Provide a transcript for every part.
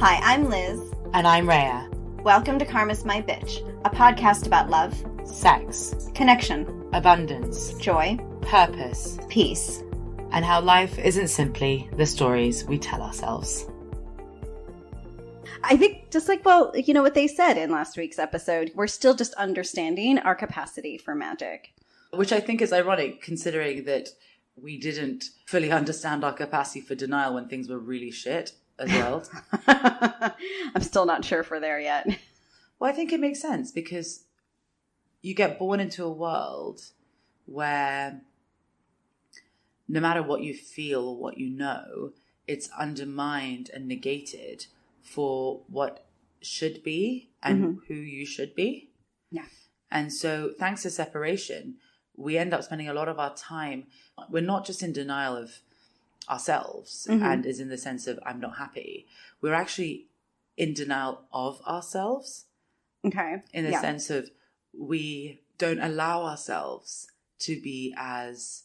Hi, I'm Liz. And I'm Rhea. Welcome to Karma's My Bitch, a podcast about love, Sex, connection, abundance, joy, purpose, peace, and how life isn't simply the stories we tell ourselves. I think just like, you know what they said in last week's episode, we're still just understanding our capacity for magic. Which I think is ironic, considering that we didn't fully understand our capacity for denial when things were really shit as well. I'm still not sure if we're there yet. Well, I think it makes sense because you get born into a world where no matter what you feel or what you know, it's undermined and negated for what should be and who you should be. Yeah. And so thanks to separation, we end up spending a lot of our time, we're not just in denial of ourselves and is in the sense of I'm not happy. We're actually in denial of ourselves. Okay. In the sense of we don't allow ourselves to be as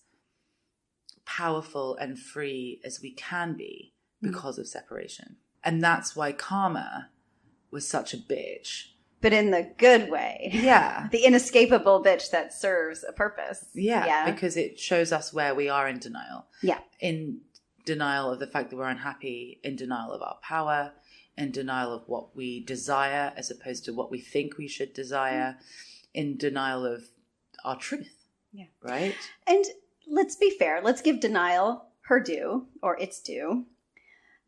powerful and free as we can be because of separation. And that's why karma was such a bitch. But in the good way. Yeah. The inescapable bitch that serves a purpose. Yeah, because it shows us where we are in denial. Yeah. In denial of the fact that we're unhappy, in denial of our power, in denial of what we desire as opposed to what we think we should desire, in denial of our truth. Yeah. Right? And let's be fair. Let's give denial her due, or its due.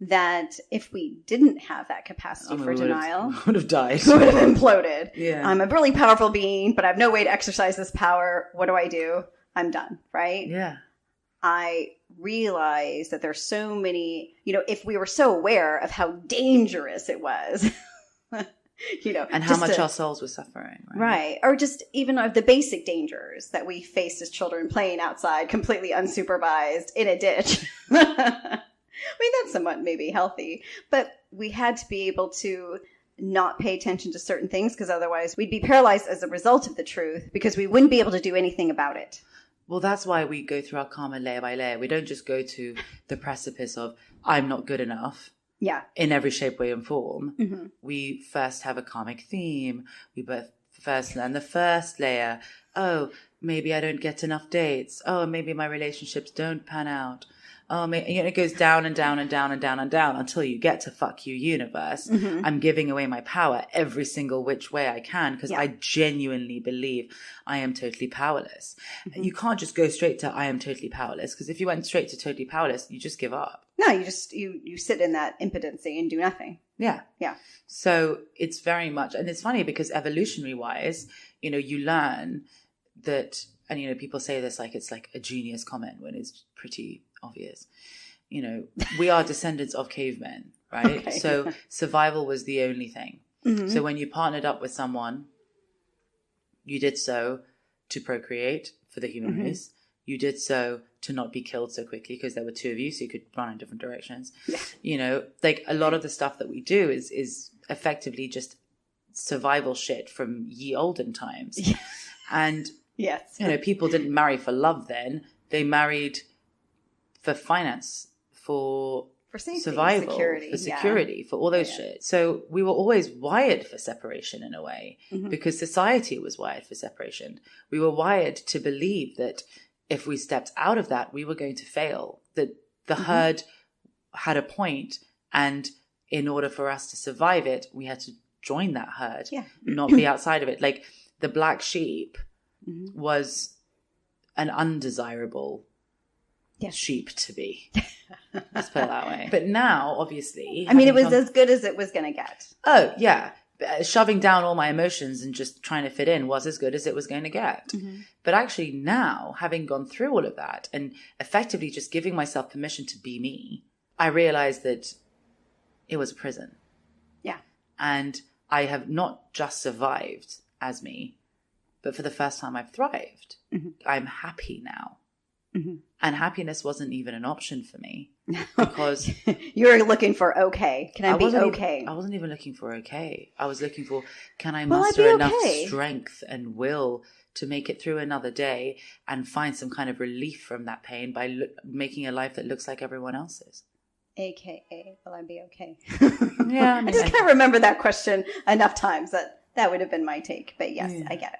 That if we didn't have that capacity for denial, would have died. We would have imploded. Yeah. I'm a really powerful being, but I have no way to exercise this power. What do? I'm done, right? Yeah. I realize that there's so many, if we were so aware of how dangerous it was, and how much our souls were suffering. Right. Or just even of the basic dangers that we faced as children playing outside, completely unsupervised in a ditch. I mean, that's somewhat maybe healthy, but we had to be able to not pay attention to certain things because otherwise we'd be paralyzed as a result of the truth because we wouldn't be able to do anything about it. Well, that's why we go through our karma layer by layer. We don't just go to the precipice of I'm not good enough. Yeah. In every shape, way, and form. We first have a karmic theme. We first learn the first layer. Oh, maybe I don't get enough dates. Oh, maybe my relationships don't pan out. Oh, it goes down and down and down and down and down until you get to fuck you, universe. I'm giving away my power every single which way I can because I genuinely believe I am totally powerless. You can't just go straight to I am totally powerless because if you went straight to totally powerless, you just give up. No, you sit in that impotency and do nothing. Yeah. Yeah. So it's very much, and it's funny because evolutionary wise, you learn that, and people say this like it's like a genius comment when it's pretty obvious. We are descendants of cavemen, right? Okay. So survival was the only thing. So when you partnered up with someone, you did so to procreate for the human race. You did so to not be killed so quickly because there were two of you, so you could run in different directions. Yeah. Like a lot of the stuff that we do is effectively just survival shit from ye olden times. Yeah. And yes, people didn't marry for love then. They married for finance, for safety, survival, security, for security, for all those shit. So we were always wired for separation in a way because society was wired for separation. We were wired to believe that if we stepped out of that, we were going to fail, that the herd had a point, and in order for us to survive it, we had to join that herd, not be outside of it. Like the black sheep was an undesirable sheep to be. Let's put it that way. But now, obviously... it was as good as it was going to get. Oh, yeah. Shoving down all my emotions and just trying to fit in was as good as it was going to get. But actually now, having gone through all of that and effectively just giving myself permission to be me, I realized that it was a prison. Yeah. And I have not just survived as me, but for the first time I've thrived. I'm happy now. And happiness wasn't even an option for me because you were looking for okay. Can I be okay? I wasn't even looking for okay. I was looking for, can I muster enough strength and will to make it through another day and find some kind of relief from that pain by making a life that looks like everyone else's. AKA, will I be okay? Yeah. I mean, I just can't remember that question enough times that would have been my take. But yes, I get it.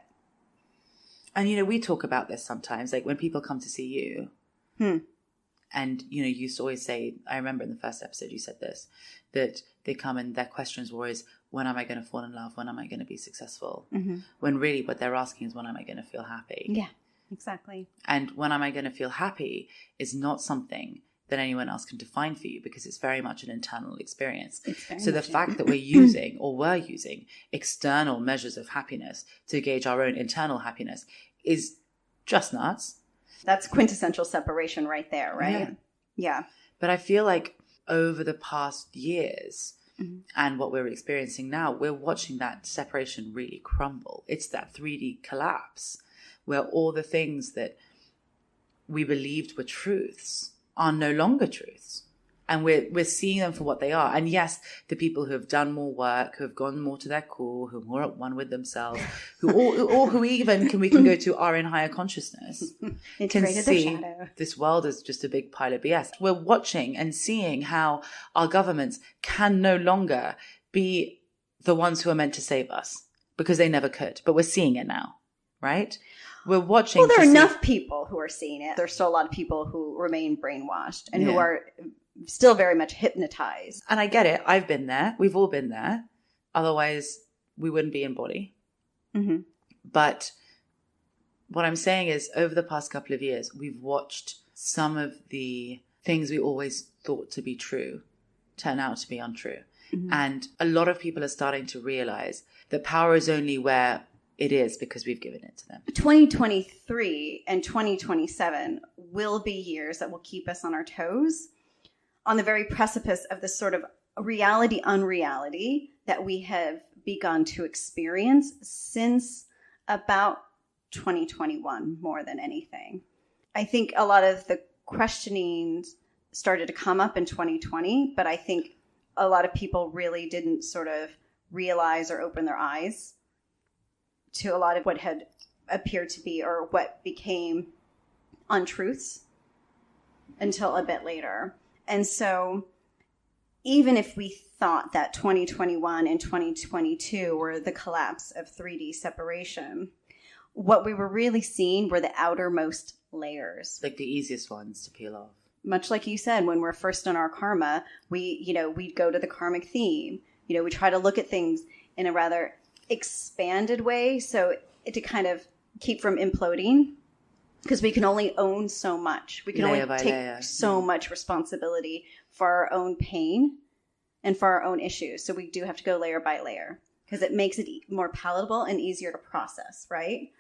And, we talk about this sometimes, like when people come to see you and, you used to always say, I remember in the first episode you said this, that they come and their questions were always, when am I going to fall in love? When am I going to be successful? When really what they're asking is, when am I going to feel happy? Yeah, exactly. And when am I going to feel happy is not something that anyone else can define for you, because it's very much an internal experience. So the fact that we're using or were using external measures of happiness to gauge our own internal happiness is just nuts. That's quintessential separation right there, right? Yeah. But I feel like over the past years and what we're experiencing now, we're watching that separation really crumble. It's that 3D collapse where all the things that we believed were truths are no longer truths. And we're seeing them for what they are. And yes, the people who have done more work, who have gone more to their core, who are more at one with themselves, who even we can go to are in higher consciousness, can see this world as just a big pile of BS. We're watching and seeing how our governments can no longer be the ones who are meant to save us, because they never could. But we're seeing it now, right? We're watching. Well, there are enough people who are seeing it. There's still a lot of people who remain brainwashed and who are still very much hypnotized. And I get it. I've been there. We've all been there. Otherwise, we wouldn't be in body. But what I'm saying is, over the past couple of years, we've watched some of the things we always thought to be true turn out to be untrue. And a lot of people are starting to realize that power is only where it is because we've given it to them. 2023 and 2027 will be years that will keep us on our toes, on the very precipice of this sort of reality unreality that we have begun to experience since about 2021 more than anything. I think a lot of the questionings started to come up in 2020, but I think a lot of people really didn't sort of realize or open their eyes to a lot of what had appeared to be or what became untruths until a bit later. And so even if we thought that 2021 and 2022 were the collapse of 3D separation, what we were really seeing were the outermost layers. Like the easiest ones to peel off. Much like you said, when we're first in our karma, we go to the karmic theme. We try to look at things in a rather expanded way, so to kind of keep from imploding, because we can only own so much. We can only take so much responsibility for our own pain and for our own issues. So we do have to go layer by layer, because it makes it more palatable and easier to process, right?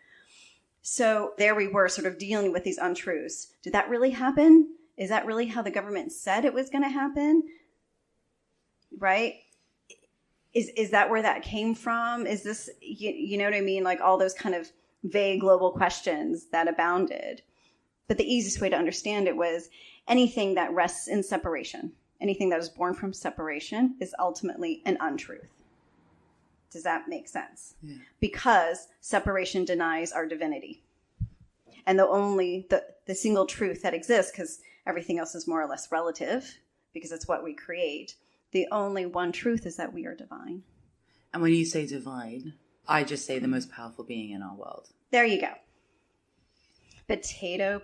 So there we were, sort of dealing with these untruths. Did that really happen? Is that really how the government said it was going to happen? Right? Is that where that came from? Is this, you know what I mean? Like all those kind of vague global questions that abounded. But the easiest way to understand it was anything that rests in separation, anything that is born from separation is ultimately an untruth. Does that make sense? Yeah. Because separation denies our divinity. And the single truth that exists, because everything else is more or less relative, because it's what we create. The only one truth is that we are divine. And when you say divine, I just say the most powerful being in our world. There you go. Potato.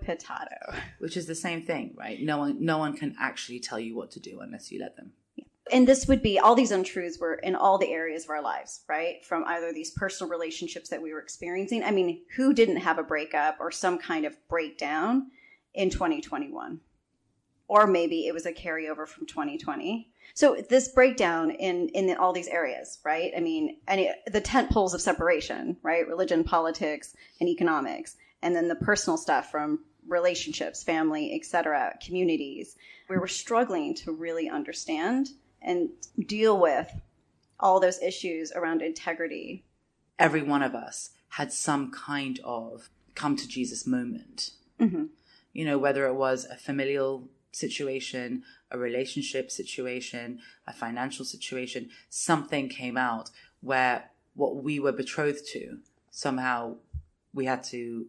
Which is the same thing, right? No one can actually tell you what to do unless you let them. Yeah. And this would be, all these untruths were in all the areas of our lives, right? From either these personal relationships that we were experiencing. I mean, who didn't have a breakup or some kind of breakdown in 2021? Or maybe it was a carryover from 2020. So this breakdown in all these areas, right? I mean, the tent poles of separation, right? Religion, politics, and economics. And then the personal stuff from relationships, family, etc., communities. We were struggling to really understand and deal with all those issues around integrity. Every one of us had some kind of come to Jesus moment. Whether it was a familial situation, a relationship situation, a financial situation, something came out where what we were betrothed to, somehow we had to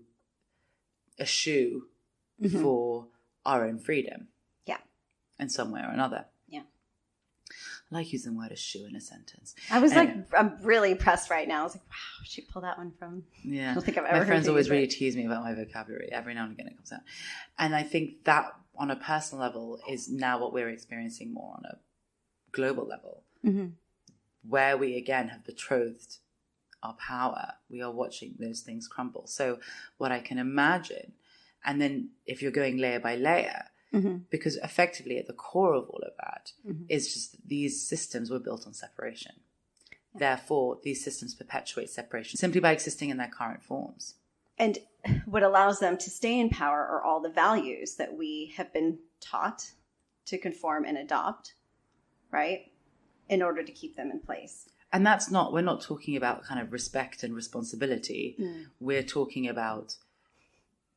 eschew for our own freedom. Yeah. In some way or another. I like using the word eschew in a sentence. I was I'm really impressed right now. I was like, wow, she pulled that one from. Yeah. I don't think I've ever My friends heard always really tease me about my vocabulary. Every now and again it comes out. And I think that on a personal level is now what we're experiencing more on a global level, where we again have betrothed our power. We are watching those things crumble. So what I can imagine, and then if you're going layer by layer, because effectively at the core of all of that is just that these systems were built on separation. Yeah. Therefore, these systems perpetuate separation simply by existing in their current forms. And what allows them to stay in power are all the values that we have been taught to conform and adopt, right? In order to keep them in place. And we're not talking about kind of respect and responsibility. We're talking about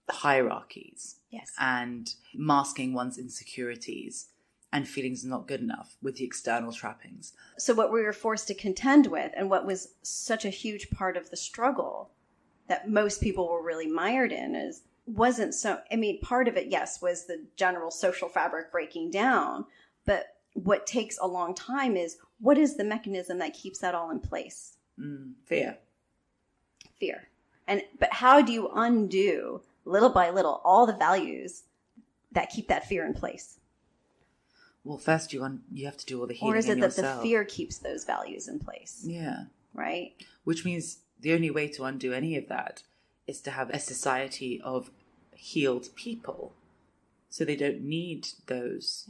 hierarchies. Yes. And masking one's insecurities and feelings not good enough with the external trappings. So what we were forced to contend with, and what was such a huge part of the struggle that most people were really mired in, part of it, yes, was the general social fabric breaking down. But what takes a long time is, what is the mechanism that keeps that all in place? Fear. But how do you undo, little by little, all the values that keep that fear in place? Well, first you have to do all the healing. Or is it that yourself. the fear keeps those values in place? Yeah. Right? Which means the only way to undo any of that is to have a society of healed people. So they don't need those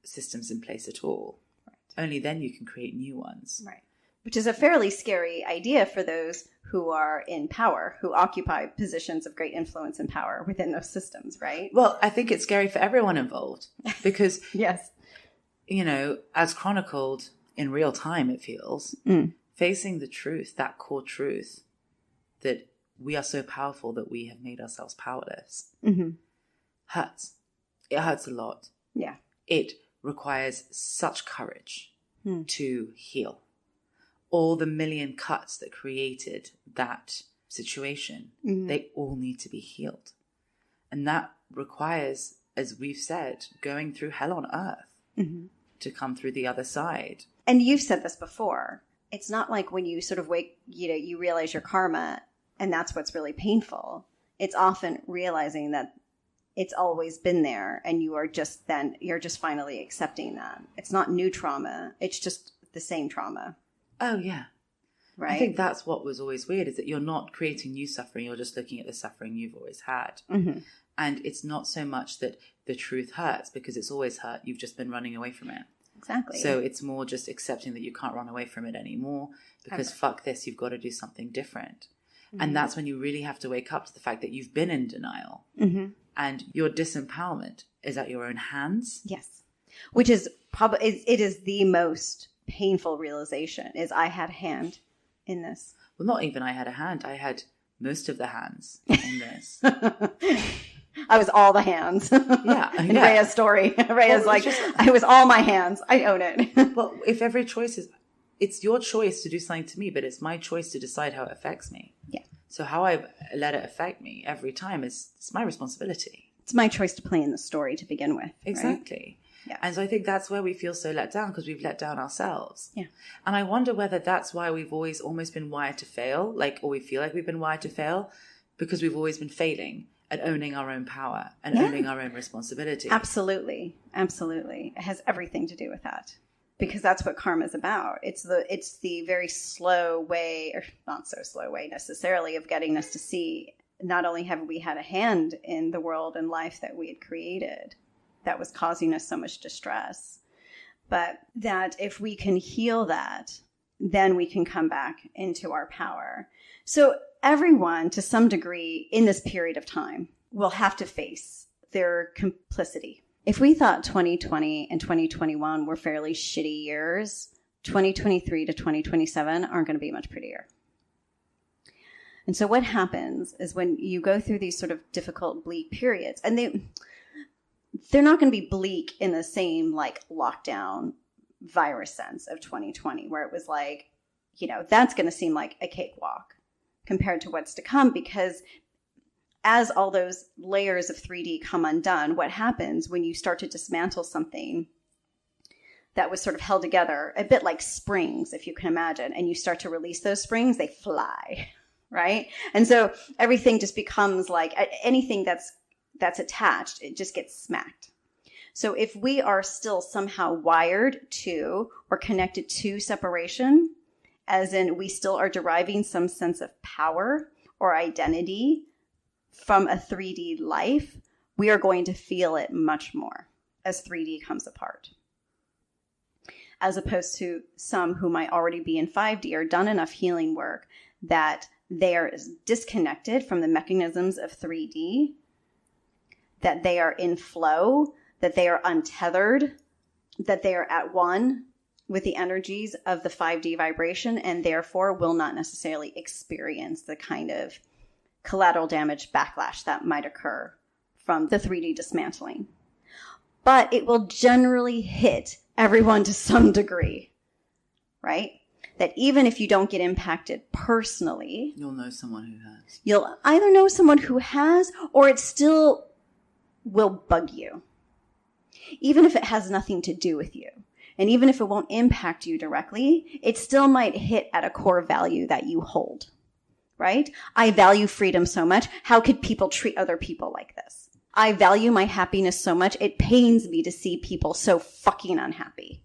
systems in place at all. Right. Only then you can create new ones. Right. Which is a fairly scary idea for those who are in power, who occupy positions of great influence and power within those systems, right? Well, I think it's scary for everyone involved because, yes, as chronicled in real time, it feels, facing the truth, that core truth that we are so powerful that we have made ourselves powerless, hurts. It hurts a lot. Yeah. It requires such courage to heal. All the million cuts that created that situation, they all need to be healed. And that requires, as we've said, going through hell on earth to come through the other side. And you've said this before. It's not like when you sort of wake, you realize your karma and that's what's really painful. It's often realizing that it's always been there and you're just finally accepting that. It's not new trauma. It's just the same trauma. Oh, yeah. Right. I think that's what was always weird, is that you're not creating new suffering. You're just looking at the suffering you've always had. And it's not so much that the truth hurts because it's always hurt. You've just been running away from it. Exactly. So it's more just accepting that you can't run away from it anymore because fuck this, you've got to do something different. And that's when you really have to wake up to the fact that you've been in denial and your disempowerment is at your own hands. Yes. Which is it is the most painful realization, is I had a hand in this. Well, not even I had a hand. I had most of the hands in this. I was all the hands. Yeah. In Rhea's story. Rhea's I was all my hands. I own it. Well, if every choice it's your choice to do something to me, but it's my choice to decide how it affects me. Yeah. So how I let it affect me every time it's my responsibility. It's my choice to play in the story to begin with. Exactly. Right? Yeah. And so I think that's where we feel so let down, because we've let down ourselves. Yeah. And I wonder whether that's why we've always almost been wired to fail, or we feel like we've been wired to fail, because we've always been failing at owning our own power and owning our own responsibility. Absolutely. Absolutely. It has everything to do with that, because that's what karma is about. It's the very slow way, or not so slow way necessarily, of getting us to see not only have we had a hand in the world and life that we had created that was causing us so much distress, but that if we can heal that, then we can come back into our power. So everyone, to some degree, in this period of time, will have to face their complicity. If we thought 2020 and 2021 were fairly shitty years, 2023 to 2027 aren't going to be much prettier. And so what happens is when you go through these sort of difficult, bleak periods, and they're not going to be bleak in the same lockdown virus sense of 2020, where it was that's going to seem like a cakewalk compared to what's to come, because as all those layers of 3D come undone, what happens when you start to dismantle something that was sort of held together, a bit like springs, if you can imagine, and you start to release those springs, they fly, right? And so everything just becomes like anything that's attached, it just gets smacked. So if we are still somehow wired to or connected to separation, as in we still are deriving some sense of power or identity from a 3D life, we are going to feel it much more as 3D comes apart. As opposed to some who might already be in 5D or done enough healing work that they are disconnected from the mechanisms of 3D, that they are in flow, that they are untethered, that they are at one with the energies of the 5D vibration, and therefore will not necessarily experience the kind of collateral damage backlash that might occur from the 3D dismantling. But it will generally hit everyone to some degree, right? That even if you don't get impacted personally, you'll know someone who has. You'll either know someone who has, or it still will bug you. Even if it has nothing to do with you. And even if it won't impact you directly, it still might hit at a core value that you hold, right? I value freedom so much. How could people treat other people like this? I value my happiness so much. It pains me to see people so fucking unhappy.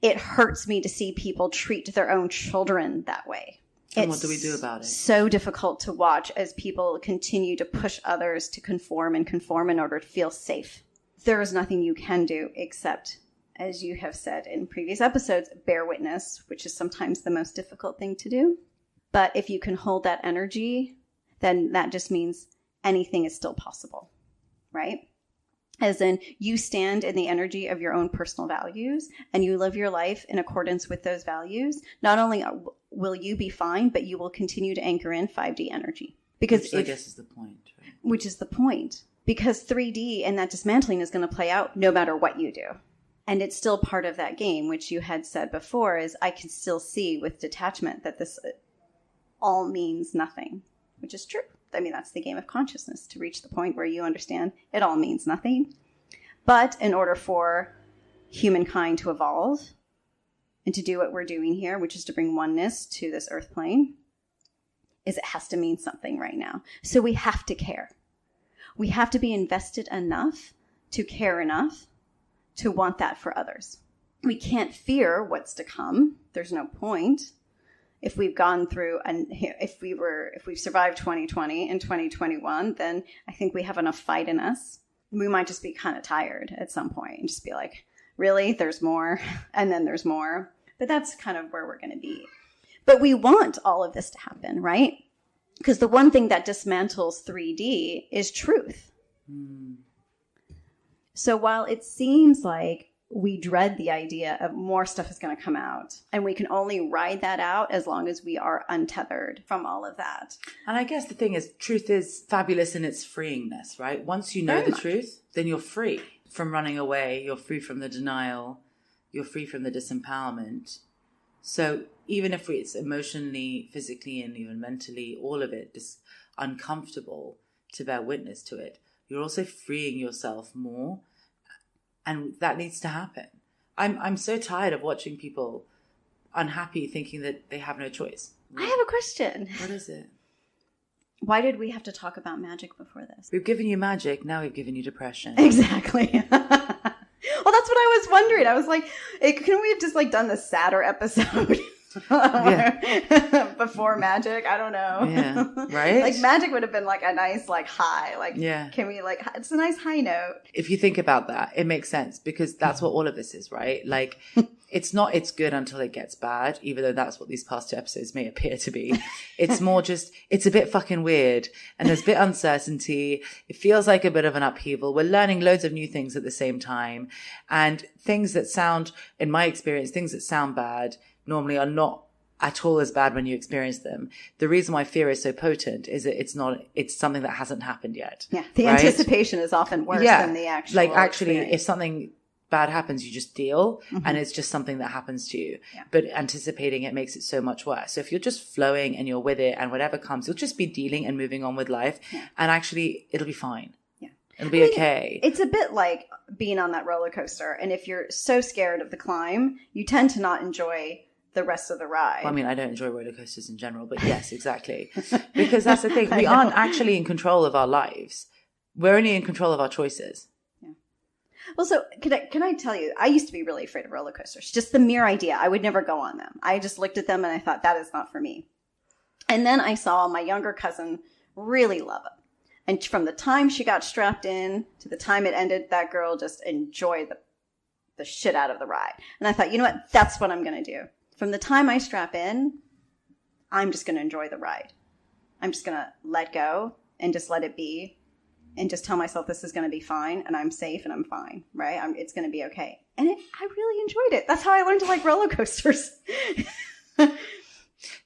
It hurts me to see people treat their own children that way. And what do we do about it? It's so difficult to watch as people continue to push others to conform in order to feel safe. There is nothing you can do except, as you have said in previous episodes, bear witness, which is sometimes the most difficult thing to do. But if you can hold that energy, then that just means anything is still possible, right? As in, you stand in the energy of your own personal values and you live your life in accordance with those values. Not only will you be fine, but you will continue to anchor in 5D energy. Because I guess is the point, right? Which is the point. Because 3D and that dismantling is going to play out no matter what you do. And it's still part of that game, which you had said before, is I can still see with detachment that this all means nothing, which is true. I mean, that's the game of consciousness, to reach the point where you understand it all means nothing. But in order for humankind to evolve and to do what we're doing here, which is to bring oneness to this earth plane, is it has to mean something right now. So we have to care. We have to be invested enough to care enough to want that for others. We can't fear what's to come. There's no point. If we've gone through and if we've survived 2020 and 2021, then I think we have enough fight in us. We might just be kind of tired at some point and just be like, really, there's more, and then there's more. But that's kind of where we're going to be. But we want all of this to happen, right? Because the one thing that dismantles 3D is truth. So while it seems like we dread the idea of more stuff is going to come out, and we can only ride that out as long as we are untethered from all of that. And I guess the thing is, truth is fabulous in its freeingness, right? Once you know the truth, then you're free from running away. You're free from the denial. You're free from the disempowerment. So even if it's emotionally, physically, and even mentally, all of it is uncomfortable to bear witness to it, you're also freeing yourself more. And that needs to happen. I'm so tired of watching people unhappy thinking that they have no choice. I have a question. What is it? Why did we have to talk about magic before this? We've given you magic. Now we've given you depression. Exactly. Well, that's what I was wondering. I was like, couldn't we have just done the sadder episode? Before magic? I don't know. Yeah. Right? Magic would have been a nice high. Yeah. Can we it's a nice high note. If you think about that, it makes sense because that's what all of this is, right? It's good until it gets bad, even though that's what these past 2 episodes may appear to be. It's more just, it's a bit fucking weird and there's a bit uncertainty. It feels like a bit of an upheaval. We're learning loads of new things at the same time, and things that sound, in my experience, things that sound bad normally are not at all as bad when you experience them. The reason why fear is so potent is that it's something that hasn't happened yet. Yeah. The anticipation is often worse than the actual experience. If something bad happens, you just deal, and it's just something that happens to you. Yeah. But anticipating it makes it so much worse. So if you're just flowing and you're with it and whatever comes, you'll just be dealing and moving on with life, and actually it'll be fine. Yeah. It'll be okay. It's a bit like being on that roller coaster. And if you're so scared of the climb, you tend to not enjoy the rest of the ride. Well, I mean, I don't enjoy roller coasters in general, but yes, exactly. Because that's the thing. We aren't actually in control of our lives. We're only in control of our choices. Yeah. Well, so can I tell you, I used to be really afraid of roller coasters. Just the mere idea. I would never go on them. I just looked at them and I thought, that is not for me. And then I saw my younger cousin really love it. And from the time she got strapped in to the time it ended, that girl just enjoyed the shit out of the ride. And I thought, you know what? That's what I'm going to do. From the time I strap in, I'm just going to enjoy the ride. I'm just going to let go and just let it be and just tell myself this is going to be fine and I'm safe and I'm fine, right? It's going to be okay. And I really enjoyed it. That's how I learned to like roller coasters.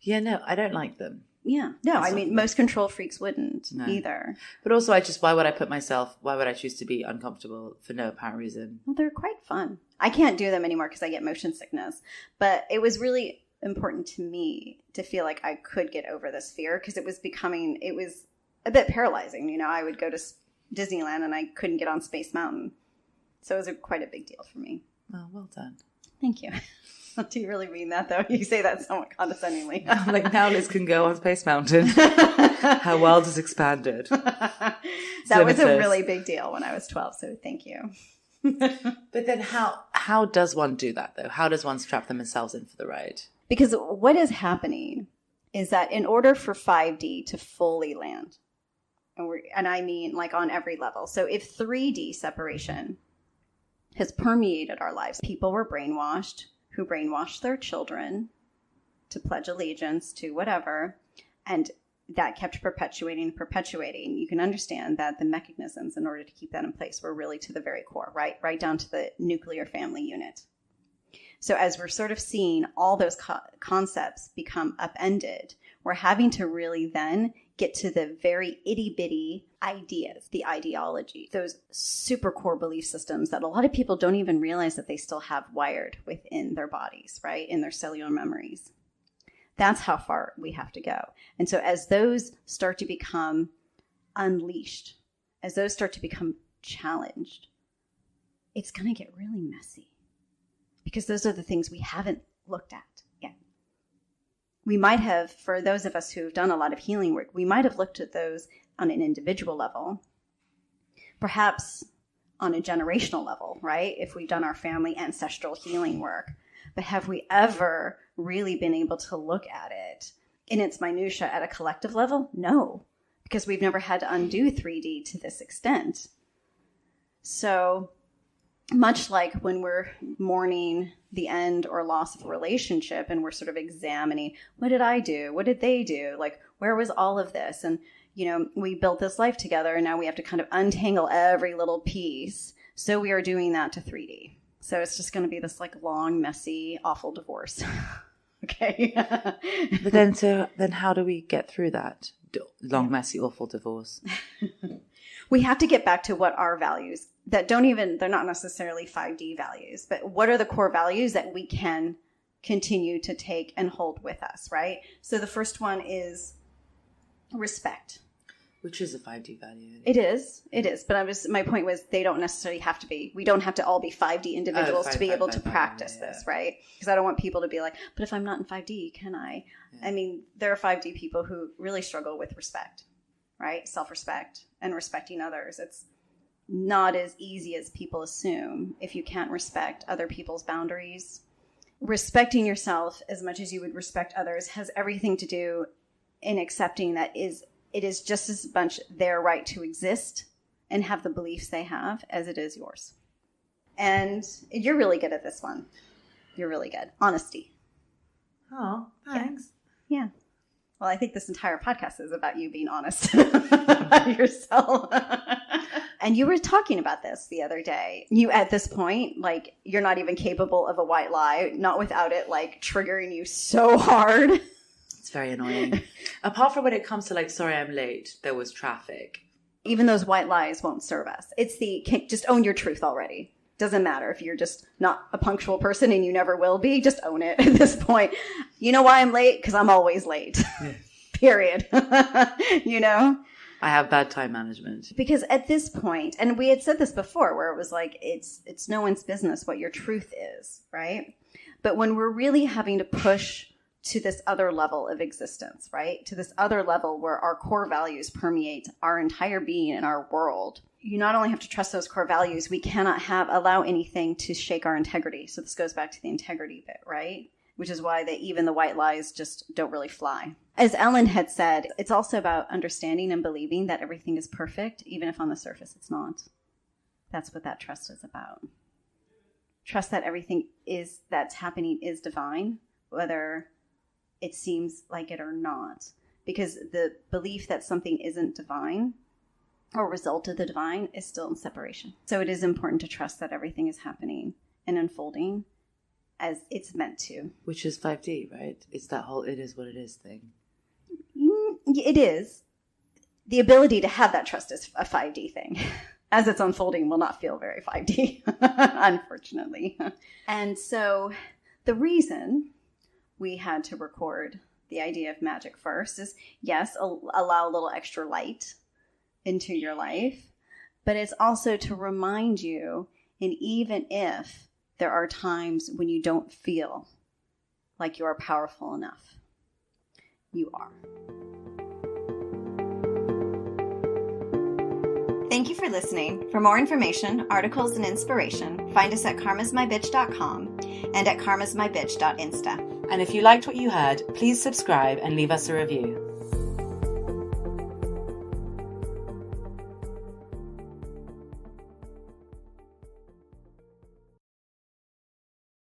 Yeah, no, I don't like them. Yeah. No, I mean, most control freaks wouldn't either. But also, why would I choose to be uncomfortable for no apparent reason? Well, they're quite fun. I can't do them anymore because I get motion sickness. But it was really important to me to feel like I could get over this fear because it was a bit paralyzing. You know, I would go to Disneyland and I couldn't get on Space Mountain. So it was quite a big deal for me. Oh, well done. Thank you. Do you really mean that, though? You say that somewhat condescendingly. Like, now Liz can go on Space Mountain. Her world has expanded. That was a really big deal when I was 12, so thank you. But then how does one do that, though? How does one strap themselves in for the ride? Because what is happening is that in order for 5D to fully land, and I mean like on every level, so if 3D separation has permeated our lives, people were brainwashed, who brainwashed their children to pledge allegiance to whatever, and that kept perpetuating. You can understand that the mechanisms in order to keep that in place were really to the very core, right down to the nuclear family unit. So as we're sort of seeing all those concepts become upended, we're having to really then get to the very itty-bitty ideas, the ideology, those super core belief systems that a lot of people don't even realize that they still have wired within their bodies, right? In their cellular memories. That's how far we have to go. And so as those start to become unleashed, as those start to become challenged, it's going to get really messy because those are the things we haven't looked at yet. We might have, for those of us who've done a lot of healing work, we might have looked at those on an individual level, perhaps on a generational level, right? If we've done our family ancestral healing work. But have we ever really been able to look at it in its minutia at a collective level? No, because we've never had to undo 3D to this extent. So much like when we're mourning the end or loss of a relationship and we're sort of examining, what did I do? What did they do? Like, where was all of this? And, you know, we built this life together and now we have to kind of untangle every little piece. So we are doing that to 3D. So it's just going to be this like long, messy, awful divorce. Okay. But then how do we get through that long, messy, awful divorce? We have to get back to what our values that they're not necessarily 5D values, but what are the core values that we can continue to take and hold with us, right? So the first one is respect. Which is a 5D value. It is. But my point was they don't necessarily have to be. We don't have to all be 5D individuals to be able to practice this, right? Because I don't want people to be like, but if I'm not in 5D, can I? Yeah. I mean, there are 5D people who really struggle with respect, right? Self-respect and respecting others. It's not as easy as people assume if you can't respect other people's boundaries. Respecting yourself as much as you would respect others has everything to do in accepting that it is just as much their right to exist and have the beliefs they have as it is yours. And you're really good at this one. You're really good. Honesty. Oh, thanks. Yeah. Well, I think this entire podcast is about you being honest about yourself. And you were talking about this the other day. You, at this point, like, you're not even capable of a white lie, not without it, like, triggering you so hard. It's very annoying. Apart from when it comes to like, sorry, I'm late. There was traffic. Even those white lies won't serve us. It's just own your truth already. Doesn't matter if you're just not a punctual person and you never will be. Just own it at this point. You know why I'm late? Because I'm always late. Yeah. Period. You know? I have bad time management. Because at this point, and we had said this before, where it was like, it's no one's business what your truth is, right? But when we're really having to push to this other level of existence, right? To this other level where our core values permeate our entire being and our world, you not only have to trust those core values, we cannot allow anything to shake our integrity. So this goes back to the integrity bit, right? Which is why even the white lies just don't really fly. As Ellen had said, it's also about understanding and believing that everything is perfect, even if on the surface it's not. That's what that trust is about. Trust that everything that's happening is divine, whether it seems like it or not. Because the belief that something isn't divine or result of the divine is still in separation. So it is important to trust that everything is happening and unfolding as it's meant to. Which is 5D, right? It's that whole it is what it is thing. It is. The ability to have that trust is a 5D thing. As it's unfolding will not feel very 5D, unfortunately. And so the reason we had to record the idea of magic first is, yes, allow a little extra light into your life, but it's also to remind you, and even if there are times when you don't feel like you are powerful enough, you are. Thank you for listening. For more information, articles, and inspiration, find us at karmasmybitch.com and at karmasmybitch.insta. And if you liked what you heard, please subscribe and leave us a review.